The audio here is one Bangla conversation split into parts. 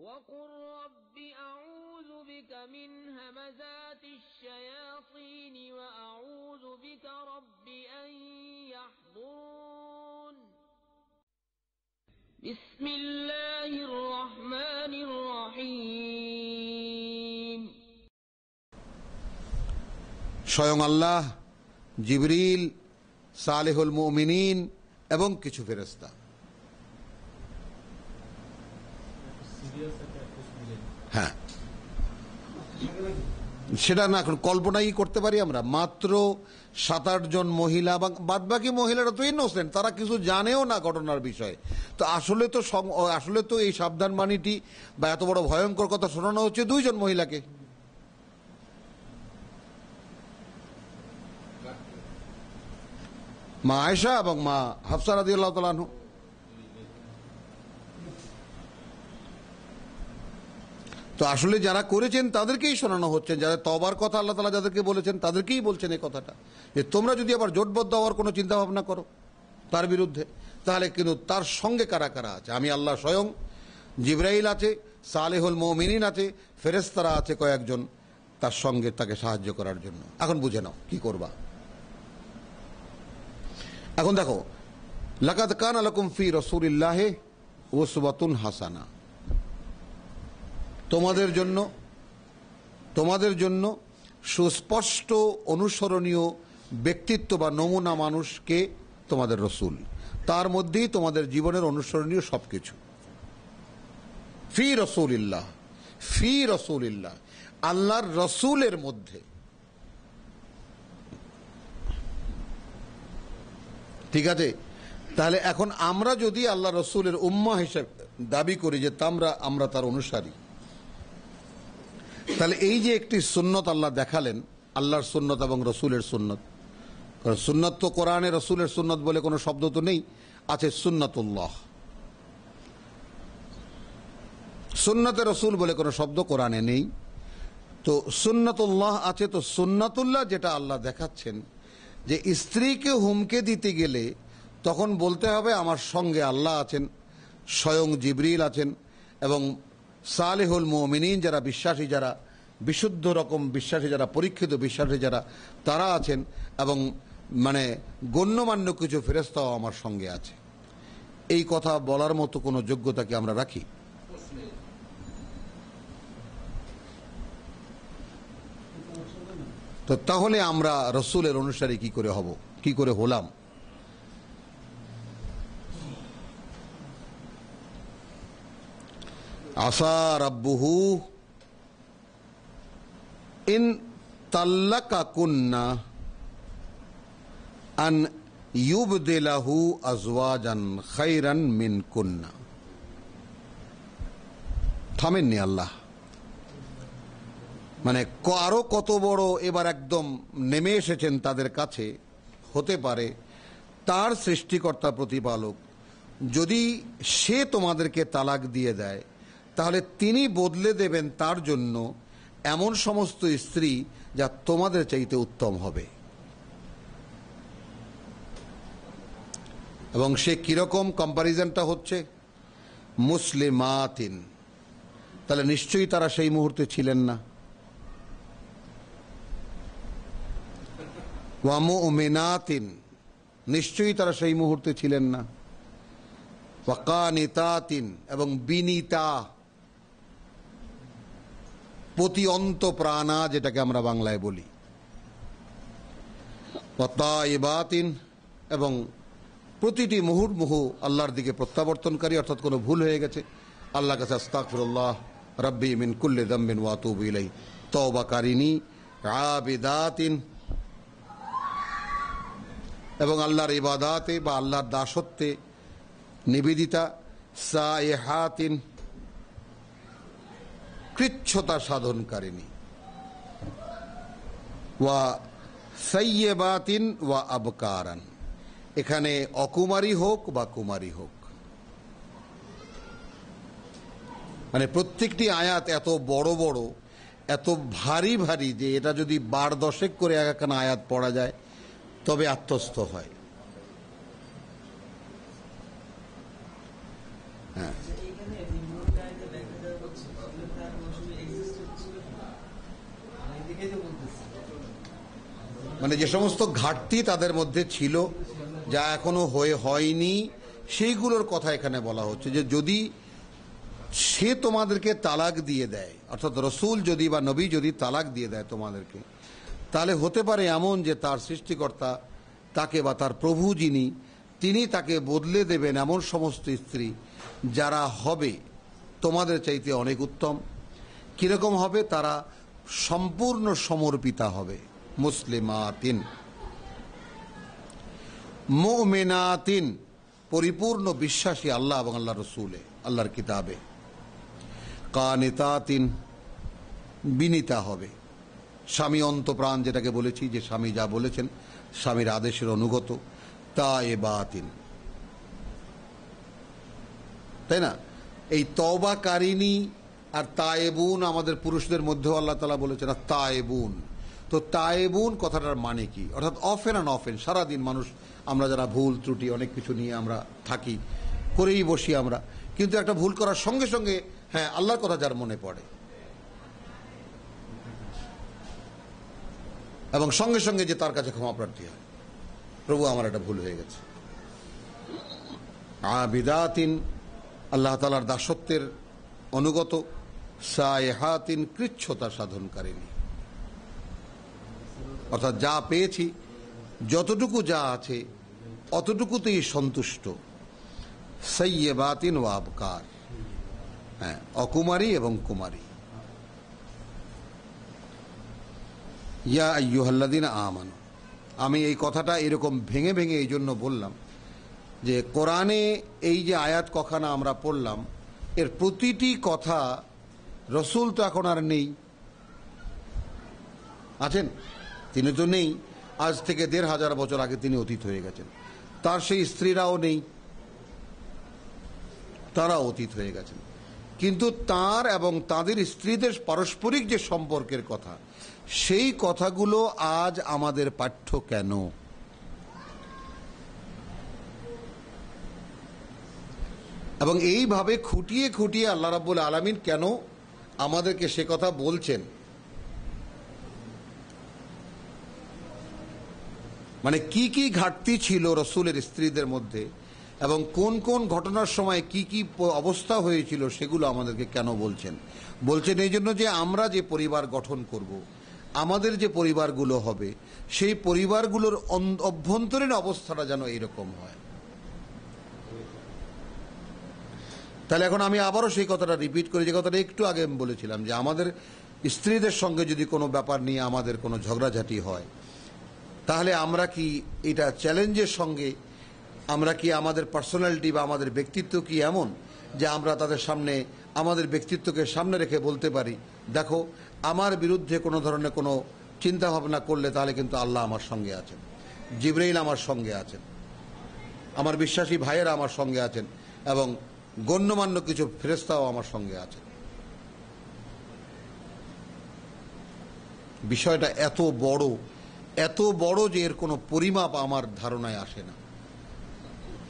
وقل رب أعوذ بك من همزات الشياطين وأعوذ بك رب أن يحضرون بسم الله الرحمن الرحيم স্বয়ং আল্লাহ, জিবরিল, সালেহুল মুমিনিন এবং কিছু ফেরেশতা। হ্যাঁ, সেটা না এখন কল্পনাই করতে পারি আমরা। মাত্র 7-8 জন মহিলা, বাদ বাকি মহিলারা তো ইনোসেন্ট, তারা কিছু জানেও না ঘটনার বিষয়ে। তো আসলে তো এই সাবধান বাণীটি বা এত বড় ভয়ঙ্কর কথা শোনানো হচ্ছে 2 জন মহিলাকে। মা আয়েশা এবং মা হাফসা রাদিয়াল্লাহু তাআলা আনহু। তো আসলে যারা করেছেন তাদেরকেই শোনানো হচ্ছে, যাদের তওবার কথা আল্লাহ তাআলা যাদেরকে বলেছেন তাদেরকেই বলছেন এই কথাটা, যে তোমরা যদি আবার জোটবদ্ধ হওয়ার কোনো চিন্তা ভাবনা করো তার বিরুদ্ধে, তাহলে কিন্তু তার সঙ্গে কারা কারা আছে? আমি আল্লাহ স্বয়ং, জিবরাইল আছে, সালেহুল মুমিনিন আছে, ফেরেশতারা আছে কয়েকজন তার সঙ্গে তাকে সাহায্য করার জন্য। এখন বুঝে নাও কি করবা। এখন দেখো, লাকাদ কানা লাকুম ফি রাসূলিল্লাহি উসওয়াতুন হাসানা, তোমাদের জন্য সুস্পষ্ট অনুসরণীয় ব্যক্তিত্ব বা নমুনা মানুষকে তোমাদের রসুল, তার মধ্যেই তোমাদের জীবনের অনুসরণীয় সবকিছু। ফি রাসূলিল্লাহ, আল্লাহর রসুলের মধ্যে। ঠিক আছে, তাহলে এখন আমরা যদি আল্লাহ রসুলের উম্মাহ হিসেবে দাবি করি যে আমরা তার অনুসারী, তাহলে এই যে একটি সুন্নত আল্লাহ দেখালেন, আল্লাহর সুন্নত এবং রসুলের সুন্নত। সুন্নত তো কোরআনে রসুলের সুন্নত বলে কোনো শব্দ তো নেই, আছে সুন্নাতুল্লাহ। সুন্নতে রসুল বলে কোনো শব্দ কোরআনে নেই, তো সুন্নাতুল্লাহ আছে। তো সুন্নাতুল্লাহ যেটা আল্লাহ দেখাচ্ছেন, যে স্ত্রীকে হুমকে দিতে গেলে তখন বলতে হবে আমার সঙ্গে আল্লাহ আছেন, স্বয়ং জিবরিল আছেন, এবং সালেহুল মুমিনিন যারা বিশ্বাসী, যারা বিশুদ্ধ রকম বিশ্বাসী, যারা পরীক্ষিত বিশ্বাসী যারা, তারা আছেন, এবং মানে গণ্যমান্য কিছু ফেরেশতাও আমার সঙ্গে আছে। এই কথা বলার মতো কোনো যোগ্যতা কি আমরা রাখি? তো তাহলে আমরা রসুলের অনুসারী কি করে হব, কি করে হলাম? আসা রাব্বুহু ইন তাল্লাকাকুন্না আন ইউবদিলাহু আজওয়াজান খায়রান মিনকুন্না। থামেননি আল্লাহ, মানে আরো কত বড় এবার একদম নেমে এসেছেন তাদের কাছে। হতে পারে তার সৃষ্টিকর্তা প্রতিপালক যদি সে তোমাদেরকে তালাক দিয়ে দেয়, তাহলে তিনি বদলে দেবেন তার জন্য এমন সমস্ত স্ত্রী যা তোমাদের চাইতে উত্তম হবে। এবং সে কিরকম কম্পারিজনটা হচ্ছে? মুসলিমাতিন, তাহলে নিশ্চয়ই তারা সেই মুহূর্তে ছিলেন না। ওয়া মুমিনাতিন, নিশ্চয়ই তারা সেই মুহূর্তে ছিলেন না। ওয়া কানিতাতিন, এবং বিনীতা, পতি অন্ত প্রাণা যেটাকে আমরা বাংলায় বলি। ওয়া তাইবাতিন, এবং প্রতিটি মুহুর্মুহু আল্লাহর দিকে প্রত্যাবর্তনকারী, অর্থাৎ কোনো ভুল হয়ে গেছে আল্লাহর কাছে আস্তাগফিরুল্লাহ রাব্বি মিন কুল্লি যামবিন ওয়া আতুবু ইলাইহি, তওবাকারিনী, আবিদাতিন, এবং আল্লাহর ইবাদাতে বা আল্লাহর দাসত্বে নিবেদিতা, সায়েহাতিন, কৃচ্ছতা সাধনকারিণী, ওয়া সাইয়্যিবাতিন ওয়া আবকারান, এখানে অকুমারী হোক বা কুমারী হোক। মানে প্রত্যেকটি আয়াত এত বড় বড়, এত ভারী ভারী, যে এটা যদি 12 করে একখানা আয়াত পড়া যায় তবে আত্মস্থ হয়। হ্যাঁ, মানে যে সমস্ত ঘাটতি তাদের মধ্যে ছিল, যা এখনো হয়নি, সেইগুলোর কথা এখানে বলা হচ্ছে। যে যদি সে তোমাদেরকে তালাক দিয়ে দেয়, অর্থাৎ রসুল যদি বা নবী যদি তালাক দিয়ে দেয় তোমাদেরকে, তাহলে হতে পারে এমন যে তার সৃষ্টিকর্তা তাকে বা তার প্রভু যিনি, তিনি তাকে বদলে দেবেন এমন সমস্ত স্ত্রী যারা হবে তোমাদের চাইতে অনেক উত্তম। কিরকম হবে? তারা সম্পূর্ণ সমর্পিতা হবে। মুসলিমাতিন, মুমিনাতিন, পরিপূর্ণ বিশ্বাসী আল্লাহ এবং আল্লাহ রসুলে, আল্লাহর কিতাবে। কানিতাতিন, বিনীতা হবে, স্বামী অন্তপ্রাণ, যেটাকে বলেছি যে স্বামী যা বলেছেন স্বামীর আদেশের অনুগত। তায়েবাতিন, তাই না? এই তওবাকারিনী আর তায়েবুন আমাদের পুরুষদের মধ্যেও আল্লাহ তাআলা বলেছেন আর তায়েবুন। তো তায়েবুন কথাটার মানে কি? অর্থাৎ অফেন অ্যান্ড অফেন, সারাদিন মানুষ আমরা যারা ভুল ত্রুটি অনেক কিছু নিয়ে আমরা থাকি, করেই বসি আমরা, কিন্তু একটা ভুল করার সঙ্গে সঙ্গে হ্যাঁ আল্লাহর কথা যার মনে পড়ে এবং সঙ্গে সঙ্গে যে তার কাছে ক্ষমা প্রার্থী হয়, প্রভু আমার একটা ভুল হয়ে গেছে। আবিদাতিন, আল্লাহ তাআলার দাসত্বের অনুগত। সায়েহাতিন, কৃচ্ছতা সাধনকারিণী, অর্থাৎ যা পেয়েছি, যতটুকু যা আছে অতটুকুতেই সন্তুষ্ট। সাইয়্যিবাতিন ওয়া আবকার, হ্যাঁ অকুমারী এবং কুমারী। ইয়া আইয়ুহাল্লাযীনা আমানু, আমি এই কথাটা এরকম ভেঙে ভেঙে এই জন্য বললাম যে কোরআনে এই যে আয়াত কখানা আমরা পড়লাম, এর প্রতিটি কথা রসুল তো এখন আর নেই, আছেন? তিনি তো নেই, আজ থেকে ১৫০০ বছর আগে তিনি অতীত হয়ে গেছেন। তার সেই স্ত্রীরাও নেই, তারা অতীত হয়ে গেছেন। কিন্তু তার এবং তাদের স্ত্রীদের পারস্পরিক যে সম্পর্কের কথা, সেই কথাগুলো আজ আমাদের পাঠ্য কেন? এবং এইভাবে খুঁটিয়ে খুঁটিয়ে আল্লাহ রাব্বুল আলামিন কেন আমাদেরকে সে কথা বলছেন? মানে কি কি ঘাটতি ছিল রসুলের স্ত্রীদের মধ্যে এবং কোন কোন ঘটনার সময় কি কি অবস্থা হয়েছিল, সেগুলো আমাদেরকে কেন বলছেন? বলছেন এই জন্য যে আমরা যে পরিবার গঠন করব, আমাদের যে পরিবারগুলো হবে, সেই পরিবারগুলোর অভ্যন্তরীণ অবস্থাটা যেন এইরকম হয়। তাহলে এখন আমি আবারও সেই কথাটা রিপিট করি, যে কথাটা একটু আগে আমি বলেছিলাম, যে আমাদের স্ত্রীদের সঙ্গে যদি কোনো ব্যাপার নিয়ে আমাদের কোনো ঝগড়াঝাটি হয়, তাহলে আমরা কি এটা চ্যালেঞ্জের সঙ্গে, আমরা কি আমাদের পার্সোনালিটি বা আমাদের ব্যক্তিত্ব কি এমন যে আমরা তাদের সামনে আমাদের ব্যক্তিত্বকে সামনে রেখে বলতে পারি, দেখো আমার বিরুদ্ধে কোনো ধরনের কোনো চিন্তা ভাবনা করলে তাহলে কিন্তু আল্লাহ আমার সঙ্গে আছেন, জিবরাইল আমার সঙ্গে আছেন, আমার বিশ্বাসী ভাইয়েরা আমার সঙ্গে আছেন এবং গণ্যমান্য কিছু ফেরেশতাও আমার সঙ্গে আছেন। বিষয়টা এত বড় যে এর কোনো পরিমাপ আমার ধারণায় আসে না।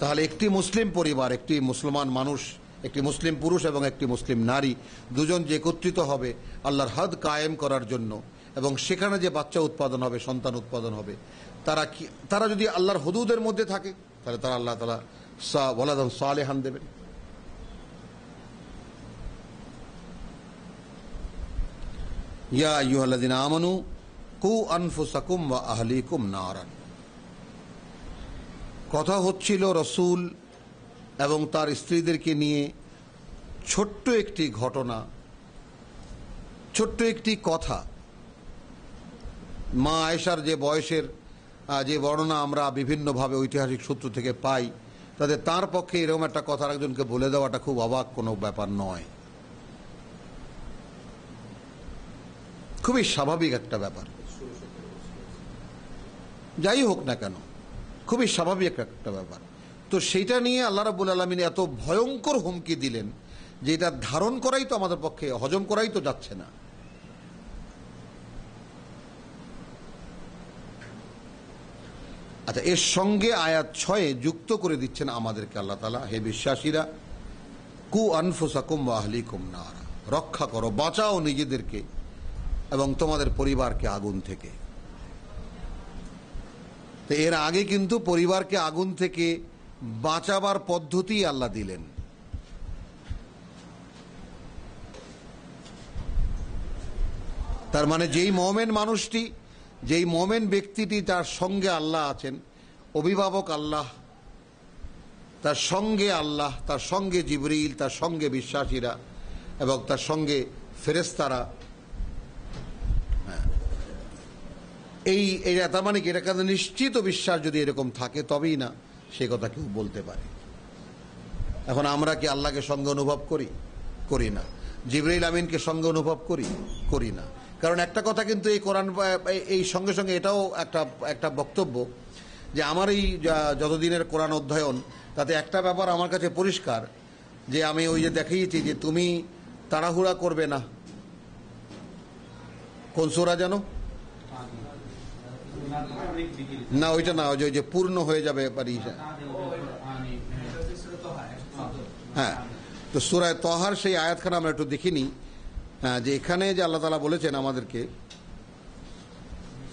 তাহলে একটি মুসলিম পরিবার, একটি মুসলমান মানুষ, একটি মুসলিম পুরুষ এবং একটি মুসলিম নারী, দুজন যে একত্রিত হবে আল্লাহর হদ কায়েম করার জন্য, এবং সেখানে যে বাচ্চা উৎপাদন হবে, সন্তান উৎপাদন হবে, তারা যদি আল্লাহর হুদুদের মধ্যে থাকে, তাহলে তারা আল্লাহ তাআলা ওয়ালাদান সালেহান দেবেন। ইয়া আইয়ুহাল্লাযীনা আমানু কু আনফুসাকুম ওয়া আহলিকুম নারান। কথা হচ্ছিল রসুল এবং তার স্ত্রীদেরকে নিয়ে ছোট্ট একটি ঘটনা, ছোট্ট একটি কথা। মা আয়েশার যে বয়সের যে বর্ণনা আমরা বিভিন্নভাবে ঐতিহাসিক সূত্র থেকে পাই, তাতে তার পক্ষে এরকম একটা কথা একজনকে বলে দেওয়াটা খুব অবাক কোনো ব্যাপার নয়, খুবই স্বাভাবিক একটা ব্যাপার। যাই হোক না কেন, খুবই স্বাভাবিক একটা ব্যাপার। তো সেইটা নিয়ে আল্লাহ রাব্বুল আলামিন এত ভয়ঙ্কর হুমকি দিলেন যে এটা ধারণ করাই তো আমাদের পক্ষে, হজম করাই তো যাচ্ছে না। আচ্ছা, এর সঙ্গে আয়াত ৬ যুক্ত করে দিচ্ছেন আমাদেরকে আল্লাহ তাআলা, হে বিশ্বাসীরা, কু আনফুসাকুম ওয়া আহলিকুম নারা, রক্ষা করো, বাঁচাও নিজেদেরকে এবং তোমাদের পরিবারকে আগুন থেকে। তো এর আগে কিন্তু পরিবারকে আগুন থেকে বাঁচাবার পদ্ধতি আল্লাহ দিলেন। তার মানে যেই মুমিন মানুষটি, যেই মুমিন ব্যক্তিটি, তার সঙ্গে আল্লাহ আছেন, অভিভাবক আল্লাহ, তার সঙ্গে আল্লাহ, তার সঙ্গে জিবরিল, তার সঙ্গে বিশ্বাসীরা এবং তার সঙ্গে ফেরেশতারা, এই তার মানে কি, এটা কাছে নিশ্চিত বিশ্বাস যদি এরকম থাকে তবেই না সে কথা কেউ বলতে পারে। এখন আমরা কি আল্লাহকে সঙ্গে অনুভব করি? করি না। জিবরাইল আমিনকে সঙ্গে অনুভব করি? করি না। কারণ একটা কথা কিন্তু এই কোরআন, এই সঙ্গে সঙ্গে এটাও একটা বক্তব্য যে আমার এই যতদিনের কোরআন অধ্যয়ন, তাতে একটা ব্যাপার আমার কাছে পরিষ্কার, যে আমি ওই যে দেখিয়েছি যে তুমি তাড়াহুড়া করবে না। কোন সূরা জানো? না, ওইটা না, ওই যে পূর্ণ হয়ে যাবে পারি। হ্যাঁ, তো সূরা তাহার সেই আয়াতখানা আমরা একটু দেখিনি, যে এখানে যে আল্লাহ তাআলা বলেছেন আমাদেরকে,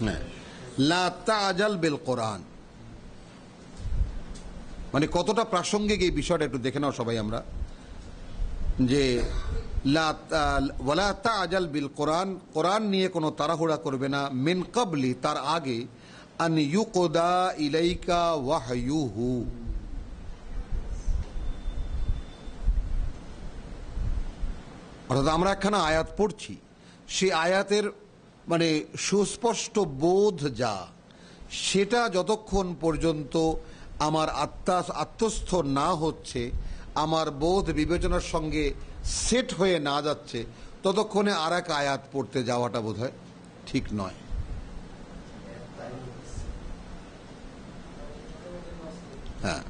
হ্যাঁ, লা তা'জাল বিল কোরআন, মানে কতটা প্রাসঙ্গিক এই বিষয়টা একটু দেখে নাও সবাই আমরা, যে ওয়ালা তা'জাল বিল কোরআন, কোরআন নিয়ে কোনো তাড়াহুড়া করবে না, মিন ক্বাবলি, তার আগে, আন ইউকদা ইলাইকা ওয়াহয়ুহু, অর্থাৎ আমরা একখানা আয়াত পড়ছি, সেই আয়াতের মানে সুস্পষ্ট বোধ যা, সেটা যতক্ষণ পর্যন্ত আমার আত্মস্থ না হচ্ছে, আমার বোধ বিবেচনার সঙ্গে সেট হয়ে না যাচ্ছে, ততক্ষণে আর এক আয়াত পড়তে যাওয়াটা বোধহয় ঠিক নয়। হ্যাঁ,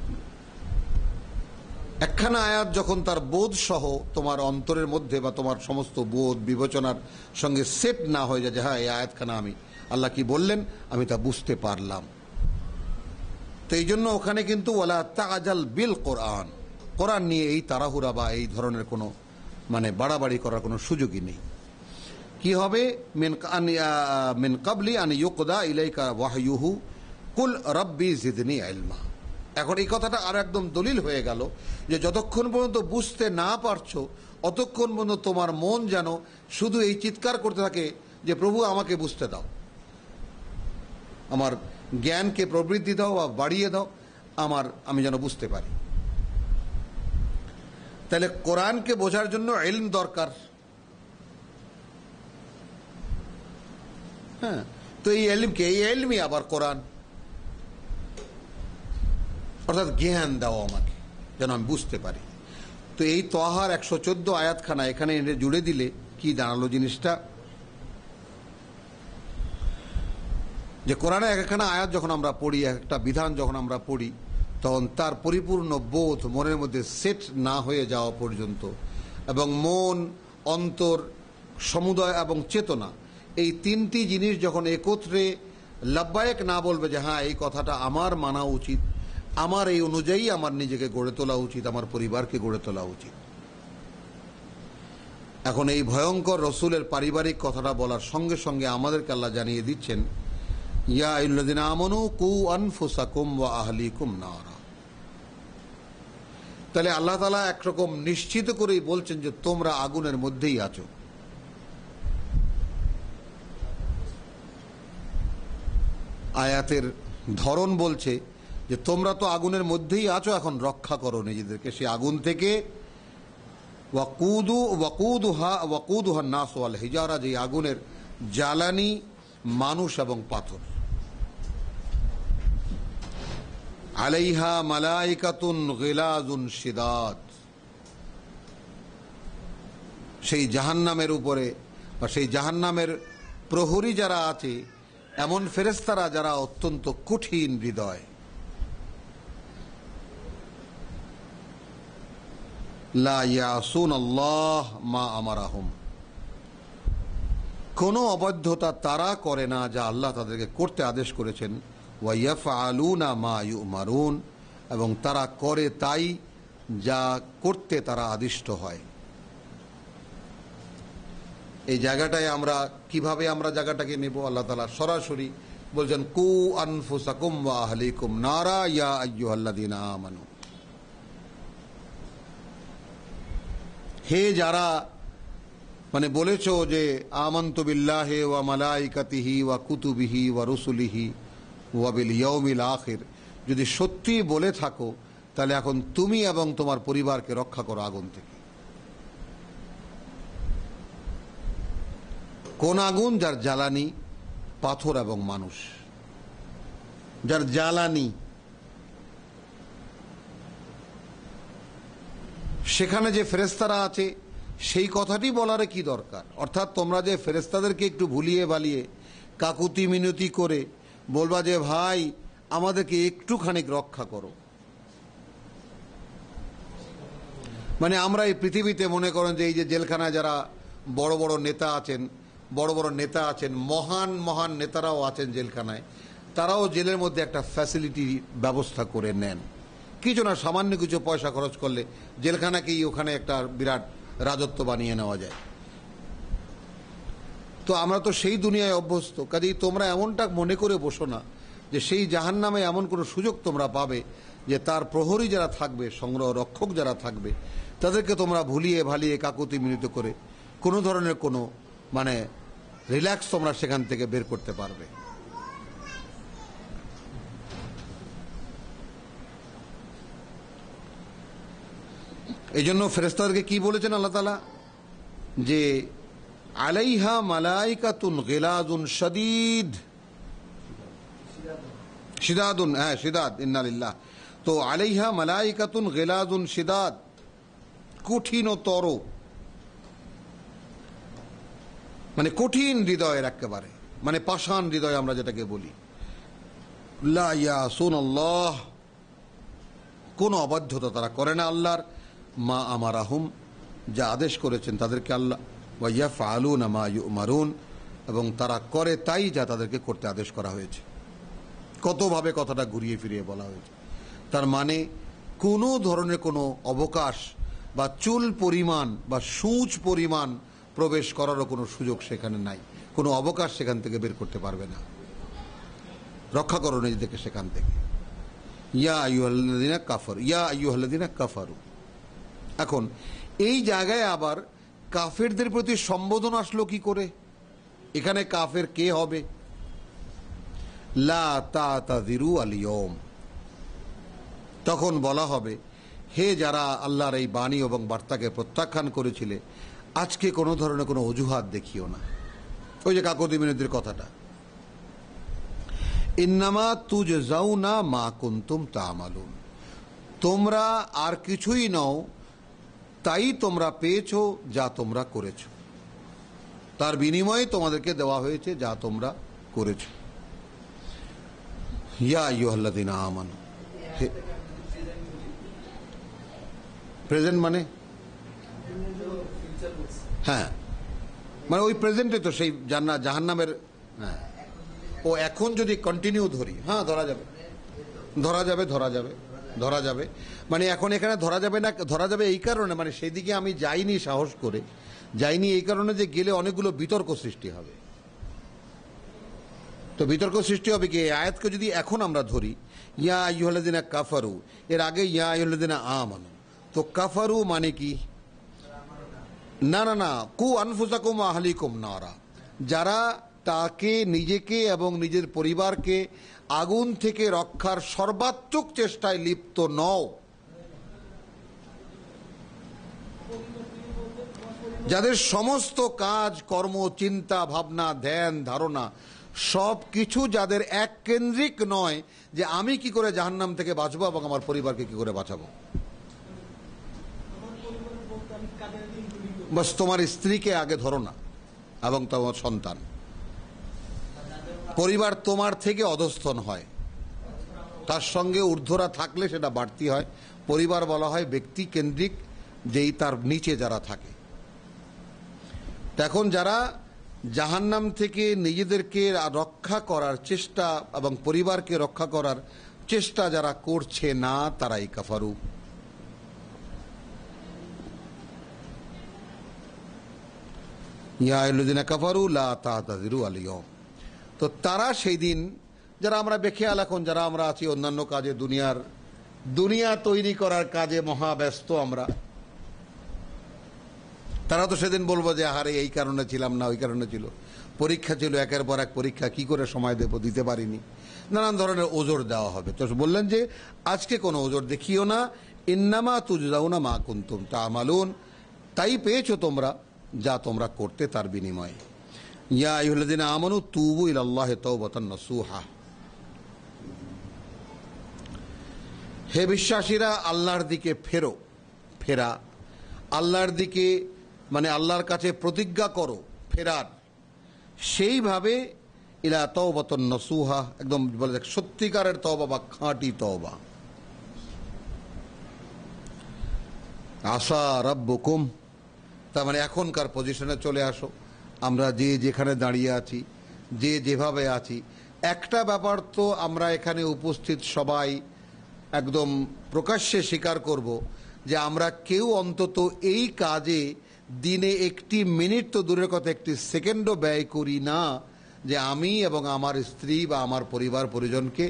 একখানা আয়াত যখন তার বোধ সহ তোমার অন্তরের মধ্যে বা তোমার সমস্ত বোধ বিবেচনার সঙ্গে সেট না হয়ে যায়, যে হ্যাঁ এই আয়াতখানা আমি আল্লাহ কি বললেন আমি তা বুঝতে পারলাম, তো এই জন্য ওখানে কিন্তু ওয়ালা তা'জাল বিল কোরআন, কোরআন নিয়ে এই তাড়াহুড়া বা এই ধরনের কোনো মানে বাড়াবাড়ি করার কোনো সুযোগই নেই। কি হবে? মিন ক্বাবলি আন ইউকদা ইলাইকা ওয়াহয়ুহু কুল রাব্বি জিদনি ইলমা। এখন এই কথাটা আর একদম দলিল হয়ে গেল যে যতক্ষণ পর্যন্ত বুঝতে না পারছো, অতক্ষণ পর্যন্ত তোমার মন যেন শুধু এই চিৎকার করতে থাকে যে প্রভু আমাকে বুঝতে দাও, আমার জ্ঞানকে প্রবৃদ্ধি দাও বা বাড়িয়ে দাও, আমি যেন বুঝতে পারি। তাহলে কোরআনকে বোঝার জন্য ইলম দরকার। হ্যাঁ, তো এই ইলমকে, এই ইলমই আবার কোরআন, অর্থাৎ জ্ঞান দাও আমাকে যেন আমি বুঝতে পারি। তো এই তাহার 114 আয়াতখানা এখানে এনে জুড়ে দিলে কি দাঁড়ালো জিনিসটা, যে কোরআনে একখানা আয়াত যখন আমরা পড়ি, একটা বিধান যখন আমরা পড়ি, তখন তার পরিপূর্ণ বোধ মনের মধ্যে সেট না হয়ে যাওয়া পর্যন্ত, এবং মন, অন্তর, সমুদয় এবং চেতনা, এই তিনটি জিনিস যখন একত্রে লাব্বায়েক না বলবে যে হ্যাঁ এই কথাটা আমার মানা উচিত, আমার এই অনুযায়ী আমার নিজেকে গড়ে তোলা উচিত, আমার পরিবারকে গড়ে তোলা উচিত। এখন এই ভয়ঙ্কর রসুলের পারিবারিক কথাটা বলার সঙ্গে সঙ্গে আমাদেরকে আল্লাহ জানিয়ে দিচ্ছেন, ইয়া আইয়ুহাল্লাযীনা আমানু কু আনফুসাকুম ওয়া আহলিকুম নারা। তাহলে আল্লাহ তাআলা একরকম নিশ্চিত করেই বলছেন যে তোমরা আগুনের মধ্যেই আছো। আয়াতের ধরন বলছে যে তোমরা তো আগুনের মধ্যেই আছো, এখন রক্ষা করো নিজেদেরকে সেই আগুন থেকে। ওয়াকুদুহা নাস ওয়াল হিজারা, যে আগুনের জ্বালানি মানুষ এবং পাথর। আলাইহা মালাইকাতুন গিলাজুন শিদাদ, সেই জাহান্নামের উপরে বা সেই জাহান্নামের প্রহরী যারা আছে, এমন ফেরেশতারা যারা অত্যন্ত কঠিন হৃদয়। লা ইয়াসুনাল্লাহ মা আমারাহুম, কোনো অবাধ্যতা তারা করে না যা আল্লাহ তাদেরকে করতে আদেশ করেছেন। ওয়া ইয়াফআলুনা মা ইউমারুন, এবং তারা করে তাই যা করতে তারা আদিষ্ট হয়। এই জায়গাটায় আমরা কিভাবে আমরা জায়গাটাকে নেব? আল্লাহ তাআলা সরাসরি বলছেন, কু আনফুসাকুম ওয়া আহলিকুম নারা ইয়া আইয়ুহাল্লাযীনা আমানু। হে যারা বলেছো যে আমানতু বিল্লাহি ওয়া মালাইকাতিহি ওয়া কুতুবিহি ওয়া রুসুলিহি ওয়া বিল ইয়াউমিল আখির, যদি সত্যি বলে থাকো তাহলে এখন তুমি এবং তোমার পরিবারকে রক্ষা করো আগুন থেকে। কোন আগুন? যার জ্বালানি পাথর এবং মানুষ, যার জ্বালানি। সেখানে যে ফেরেশতারা আছে সেই কথাটি বলার কি দরকার? অর্থাৎ তোমরা যে ফেরেশতাদেরকে একটু ভুলিয়ে বালিয়ে কাকুতি মিনতি করে বলবা যে ভাই আমাদেরকে একটুখানি রক্ষা করো, আমরা এই পৃথিবীতে মনে করেন যে এই যে জেলখানায় যারা বড় বড় নেতা আছেন, মহান মহান নেতারাও আছেন জেলখানায়, তারাও জেলের মধ্যে একটা ফ্যাসিলিটি ব্যবস্থা করে নেন। কিছু না, সামান্য কিছু পয়সা খরচ করলে জেলখানাকেই ওখানে একটা বিরাট রাজত্ব বানিয়ে নেওয়া যায়। তো আমরা তো সেই দুনিয়ায় অভ্যস্ত। কাজেই তোমরা এমনটা মনে করে বসো না যে সেই জাহান্নামে এমন কোনো সুযোগ তোমরা পাবে যে তার প্রহরী যারা থাকবে, সংগ্রহ রক্ষক যারা থাকবে, তাদেরকে তোমরা ভুলিয়ে ভালিয়ে কাকুতি মিনতি করে কোনো ধরনের কোনো রিল্যাক্স তোমরা সেখান থেকে বের করতে পারবে। এই জন্য ফেরেশতাদেরকে কি বলেছেন আল্লাহ তাআলা? যে আলাইহা মালাইকাতুন গিলাযুন শাদীদ, শিদাদুন, শিদাদ, ইন্না লিল্লাহ। তো আলাইহা মালাইকাতুন গিলাযুন শিদাদ, কঠিনতর, কঠিন হৃদয়ের একেবারে, পাষাণ হৃদয় আমরা যেটাকে বলি। লা ইয়াসুনাল্লাহ, কোন অবাধ্যতা তারা করে না আল্লাহর। মা আমারাহুম, যা আদেশ করেছেন তাদেরকে আল্লাহ। ওয়া ইয়াফআলুনা মা ইউমারুন, এবং তারা করে তাই যা তাদেরকে করতে আদেশ করা হয়েছে। কতভাবে কথাটা ঘুরিয়ে ফিরিয়ে বলা হয়েছে। তার কোনো ধরনের কোনো অবকাশ বা চুল পরিমাণ বা সূচ পরিমাণ প্রবেশ করারও কোনো সুযোগ সেখানে নাই, কোনো অবকাশ সেখান থেকে বের করতে পারবে না। রক্ষা করো নিজেদেরকে সেখান থেকে। ইয়া আইয়ুহাল্লাযীনা কাফারু, ইয়া আইয়ুহাল্লাযীনা কাফারু। এখন এই জায়গায় আবার কাফেরদের প্রতি সম্বোধন আসলো কি করে? এখানে কাফের কে হবে? লা তা'তাযিরু আল ইয়াওম, তখন বলা হবে, হে যারা আল্লাহর এই বাণী এবং বার্তাকে প্রত্যাখ্যান করেছিলে, আজকে কোনো ধরনের কোনো অজুহাত দেখিও না। ওই যে কাকুতি মিনতির কথাটা, ইন্নামা তুজজাউনা মা কুনতুম তা'মালুন, তোমরা আর কিছুই নও, তাই তোমরা পেয়েছো যা তোমরা করেছো, তার বিনিময়ে তোমাদেরকে দেওয়া হয়েছে যা তোমরা করেছো। ইয়া আইয়ুহাল্লাযীনা আমানু, প্রেজেন্ট হ্যাঁ, ওই প্রেজেন্টে তো সেই জাহান্নামের। হ্যাঁ, ও এখন যদি কন্টিনিউ ধরি, হ্যাঁ ধরা যাবে, এখন এখানে ধরা যাবে না। ধরা যাবে এই কারণে, সেই দিকে আমি যাইনি, সাহস করে যাইনি এই কারণে যে গেলে অনেকগুলো বিতর্ক সৃষ্টি হবে। তো বিতর্ক সৃষ্টি হবে কি, এই আয়াতকে যদি এখন আমরা ধরি, ইয়া আইয়ুহাল্লাযীনা কাফারু, এর আগে ইয়া আইয়ুহাল্লাযীনা আমানু, তো কাফারু মানে কি? না, কু আনফুসাকুম ওয়া আহলিকুম নারা, যারা তাকে, নিজেকে এবং নিজের পরিবারকে আগুন থেকে রক্ষার সর্বাত্মক চেষ্টায় লিপ্ত নও, যাদের সমস্ত কাজ কর্ম, চিন্তা ভাবনা, ধ্যান ধারণা সব কিছু যাদের এক কেন্দ্রিক নয় যে আমি কি করে জাহান্নাম থেকে বাঁচবো এবং আমার পরিবারকে কি করে বাঁচাবো। বাস তোমার স্ত্রীকে আগে ধরো না এবং তোমার সন্তান। পরিবার তোমার থেকে অধস্তন হয়, তার সঙ্গে ঊর্ধ্বরা থাকলে সেটা বাড়তি হয়। পরিবার বলা হয় ব্যক্তি কেন্দ্রিক, যেই তার নিচে যারা থাকে। এখন যারা জাহান্নাম থেকে নিজেদেরকে রক্ষা করার চেষ্টা এবং পরিবারকে রক্ষা করার চেষ্টা যারা করছে না, তারাই কাফারু। ইয়া আইয়ুহাল্লাযীনা কাফারু লা তা'তাযিরু আল-ইয়াওম। তো তারা সেই দিন, যারা আমরা বেখেয়াল, এখন যারা আমরা আছি অন্যান্য কাজে, দুনিয়া তৈরি করার কাজে মহাব্যস্ত আমরা, তারা তো সেদিন বলবো যে আহারে এই কারণে ছিলাম না, ওই কারণে ছিল, পরীক্ষা ছিল, একের পর এক পরীক্ষা, কি করে সময় দিতে পারিনি, নানান ধরনের ওজোর দেওয়া হবে। তো বললেন যে আজকে কোনো ওজোর দেখিও না, ইন্নামা তুজজাউনা মা কুনতুম তা'মালুন, তাই পেয়েছো তোমরা যা তোমরা করতে তার বিনিময়ে। ইয়া আইয়ুহাল্লাযীনা আমানু তুবু ইলাল্লাহি তাওবাতান নাসুহা, হে বিশ্বাসীরা আল্লাহর দিকে ফেরা, আল্লাহর দিকে মানে আল্লাহর কাছে প্রতিজ্ঞা করো ফেরার, সেইভাবে ইলা তাওবাতান নাসুহা, একদম বলে সত্যিকারের তওবা বা খাঁটি তওবা। আসা রাব্বুকুম, তার মানে এখনকার পজিশনে চলে আসো, আমরা যে যেখানে দাঁড়িয়ে আছি, যে যেভাবে আছি, একটা ব্যাপার তো আমরা এখানে উপস্থিত সবাই একদম প্রকাশ্যে স্বীকার করব যে আমরা কেউ অন্তত এই কাজে দিনে একটি মিনিট তো দূরের কথা একটি সেকেন্ডও ব্যয় করি না যে আমি এবং আমার স্ত্রী বা আমার পরিবার পরিজনকে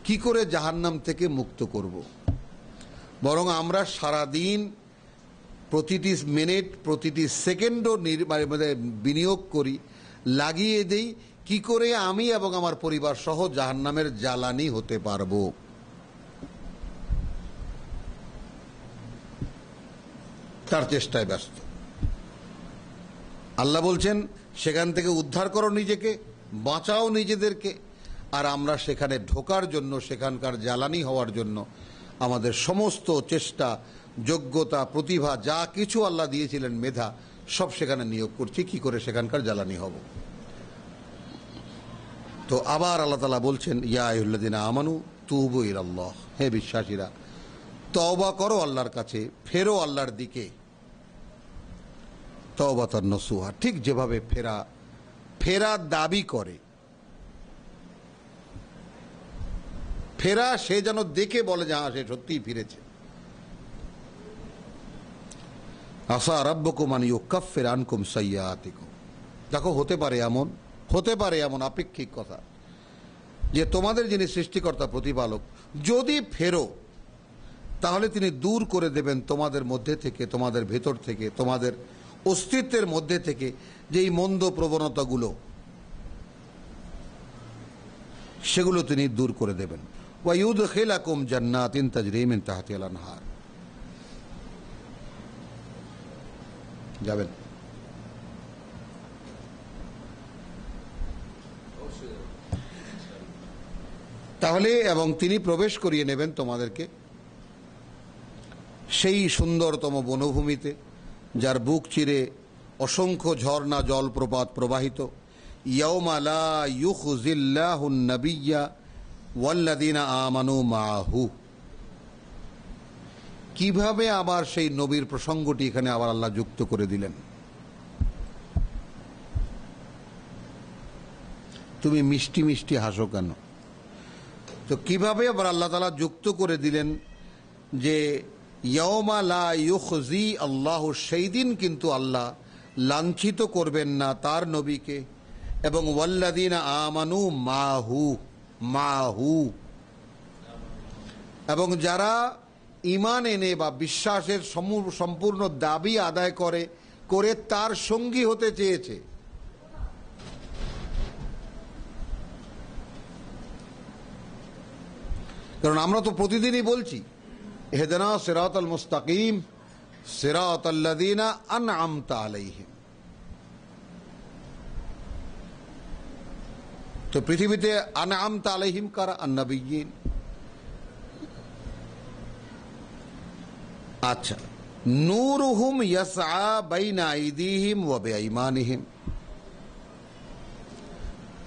কি করে জাহান্নাম থেকে মুক্ত করব। বরং আমরা সারাদিন প্রতিটি মিনিট প্রতিটি সেকেন্ডও বিনিয়োগ করি, লাগিয়ে দেই কি করে আমি এবং আমার পরিবার সহ জাহান্নামের জ্বালানি হতে পারবো। তার চেষ্টায় ব্যস্ত। আল্লাহ বলছেন সেখান থেকে উদ্ধার করো নিজেকে, বাঁচাও নিজেদেরকে, আর আমরা সেখানে ঢোকার জন্য, সেখানকার জ্বালানি হওয়ার জন্য আমাদের সমস্ত চেষ্টা, যোগ্যতা, প্রতিভা, যা কিছু আল্লাহ দিয়েছিলেন, মেধা, সব সেখানে নিয়োগ করছি কি করে সেখানকার জ্বালানি হব। তো আবার আল্লাহ তাআলা বলছেন ইয়া আইয়ুহাল্লাযীনা আমানু তুবু ইলাল্লাহ, হে বিশ্বাসীরা তওবা করো আল্লাহর কাছে, ফেরো আল্লাহর দিকে, তাওবাতান নাসুহা, ঠিক যেভাবে ফেরা দাবি করে, ফেরা সে যেন দেখে বলে যে সে সত্যিই ফিরেছে। আসা রাব্বুকুম আন ইউকাফিরা আনকুম সাইয়্যাতিকুম, দেখো হতে পারে এমন আপেক্ষিক কথা যে তোমাদের যিনি সৃষ্টিকর্তা প্রতিপালক, যদি ফেরো তাহলে তিনি দূর করে দেবেন তোমাদের মধ্যে থেকে, তোমাদের ভেতর থেকে, তোমাদের অস্তিত্বের মধ্যে থেকে যেই মন্দ প্রবণতাগুলো, সেগুলো তিনি দূর করে দেবেন। ওয়া ইউদখিলাকুম জান্নাতিন তাজরি মিন তাহতিহাল আনহার, যাবেন তাহলে, এবং তিনি প্রবেশ করিয়ে নেবেন তোমাদেরকে সেই সুন্দরতম বনভূমিতে যার বুক চিরে অসংখ্য ঝর্ণা জলপ্রপাত প্রবাহিত। ইয়াউমা লা ইউখজিল্লাহুন নাবিয়্যা ওয়াল্লাযীনা আমানু মাআহু, কিভাবে আবার সেই নবীর প্রসঙ্গটি এখানে আবার আল্লাহ যুক্ত করে দিলেন। তুমি মিষ্টি মিষ্টি হাসো কেন? তো কিভাবে আবার আল্লাহ তাআলা যুক্ত করে দিলেন যে ইয়াউমা লা ইউখজি আল্লাহু, সেই দিন কিন্তু আল্লাহ লাঞ্ছিত করবেন না তার নবীকে, এবং ওয়াল্লাযীনা আমানু মাহু, এবং যারা ঈমান এনে বা বিশ্বাসের সম্পূর্ণ দাবি আদায় করে তার সঙ্গী হতে চেয়েছে। কারণ আমরা তো প্রতিদিনই বলছি ইহদিনা সিরাতাল মুস্তাকিম সিরাতাল্লাযীনা আনআমতা আলাইহিম। তো পৃথিবীতে আনআমতা আলাইহিম কারা? আন-নবিয়্যিন। আচ্ছা, নূরুহুম ইয়াসআ বাইনা আইদিহিম ওয়া বিআইমানিহিম,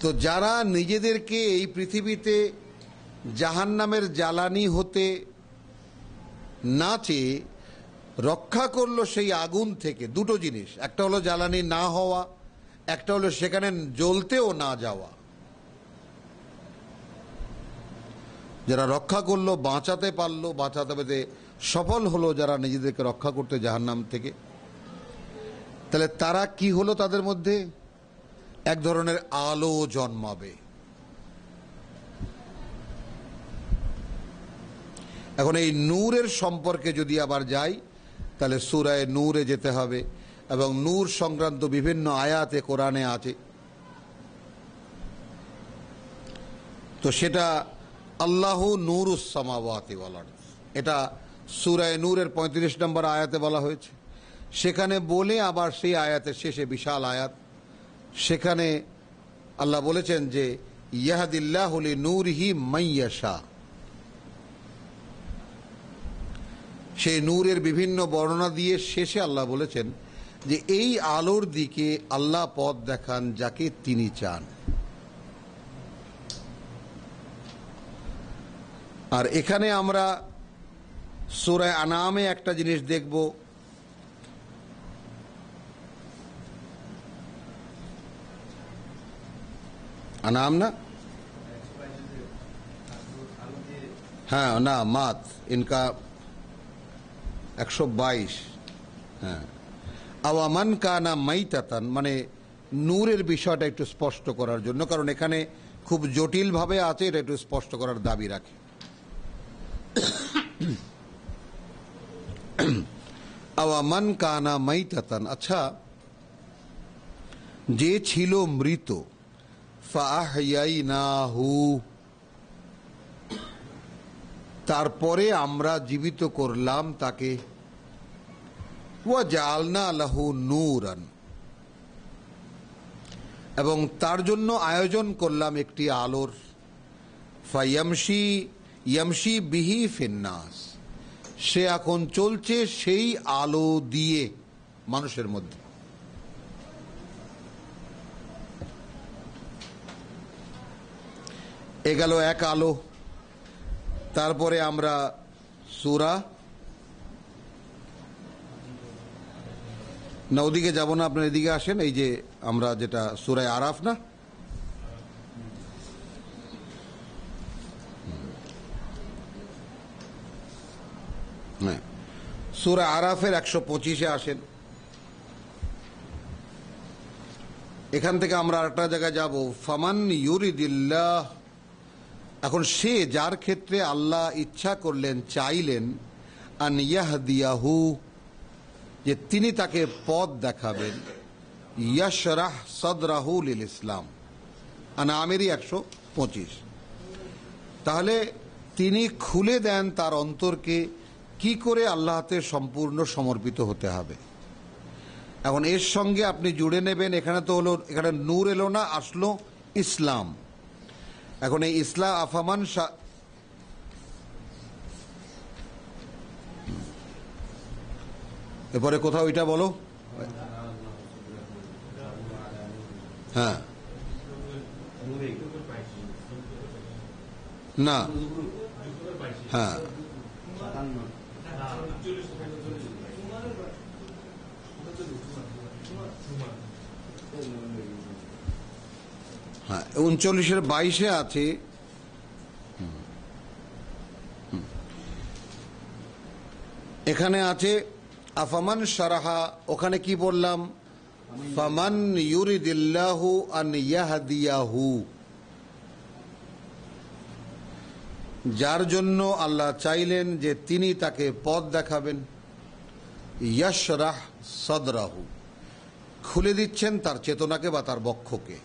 তো যারা নিজেদেরকে এই পৃথিবীতে জাহান্নামের জ্বালানি হতে না চেয়ে রক্ষা করলো সেই আগুন থেকে, দুটো জিনিস, একটা হলো জ্বালানি না হওয়া, একটা হলো সেখানে জ্বলতেও না যাওয়া। যারা রক্ষা করলো, বাঁচাতে পারলো, বাঁচাতে সফল হলো, যারা নিজেদেরকে রক্ষা করতে জাহান্নাম থেকে, তাহলে তারা কি হলো? তাদের মধ্যে এক ধরনের আলো জন্মাবে। এখন এই নূরের সম্পর্কে যদি আবার যাই, তাহলে সূরা নূরে যেতে হবে, এবং নূর সংক্রান্ত বিভিন্ন আয়াতে কোরআনে আছে। তো সেটা আল্লাহু নূরুস সামাওয়াতি ওয়াল আরদ, এটা সূরা নূরের 35 নম্বর আয়াতে বলা হয়েছে। সেখানে বলে আবার সেই আয়াতের শেষে বিশাল আয়াত, সেখানে আল্লাহ বলেছেন যে ইয়াহদিল্লাহু লিনূরিহি মাইয়াশা। সেই নূরের বিভিন্ন বর্ণনা দিয়ে শেষে আল্লাহ বলেছেন যে এই আলোর দিকে আল্লাহ পথ দেখান যাকে তিনি চান। আর এখানে আমরা সূরা আনামে একটা জিনিস দেখব, আনাম না, হ্যাঁ না মাত ইনকা 122, হ্যাঁ আওয়ামান কানা মাইতাতান, মানে নূরের বিষয়টা একটু স্পষ্ট করার জন্য, কারণ এখানে খুব জটিল ভাবে আছে, এটা একটু স্পষ্ট করার দাবি রাখে। আওয়ামান কানা মাইতাতান, আচ্ছা যে ছিল মৃত, ফাআহইয়াইনাহু, তারপরে আমরা জীবিত করলাম তাকে, ওয়া জাআলনা লাহু নূরান, এবং তার জন্য আয়োজন করলাম একটি আলোর, ফায়ামশি বিহি ফিন্নাস, সে এখন চলছে সেই আলো দিয়ে মানুষের মধ্যে। এ গেল এক আলো। তারপরে আমরা সূরা, না ওদিকে যাব না, আপনার এদিকে আসেন, এই যে আমরা যেটা সূরা আরাফ না, সূরা আরাফের 125-এ আসেন। এখান থেকে আমরা আরেকটা জায়গায় যাব, ফামান ইউরিদিল্লাহ, এখন সে যার ক্ষেত্রে আল্লাহ ইচ্ছা করলেন, চাইলেন, আন ইয়াহদিয়াহু, যে তিনি তাকে পথ দেখাবেন, ইয়াশরাহ সাদরাহু লিল ইসলাম, আনামেরই 125। তাহলে তিনি খুলে দেন তার অন্তরকে, কি করে আল্লাহতে সম্পূর্ণ সমর্পিত হতে হবে। এখন এর সঙ্গে আপনি জুড়ে নেবেন, এখানে তো হলো, এখানে নূর এলো না, আসলো ইসলাম। এখন এই ইসলাম আফামান, এরপরে কোথাও এটা বলো, হ্যাঁ না, হ্যাঁ হ্যাঁ 39-এর 22-এ আছে। এখানে আছে আফামান শারাহা, ওখানে কি বললাম, ফামান ইউরিদিল্লাহু আন ইয়াহদিয়াহু, যার জন্য আল্লাহ চাইলেন যে তিনি তাকে পথ দেখাবেন, ইয়াশরাহ সাদরাহু, খুলে দিচ্ছেন তার চেতনাকে বা তার বক্ষকে,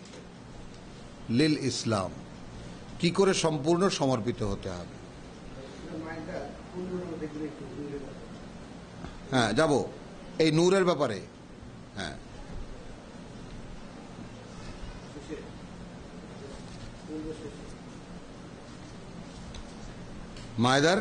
লিল ইসলাম, কি করে সম্পূর্ণ সমর্পিত হতে হবে। হ্যাঁ যাব এই নূরের ব্যাপারে, হ্যাঁ মায়দার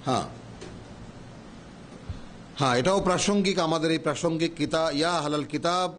হ্যাঁ হ্যাঁ এটাও প্রাসঙ্গিক, আমাদের এই প্রাসঙ্গিক কিতাব, ইয়া হালাল কিতাব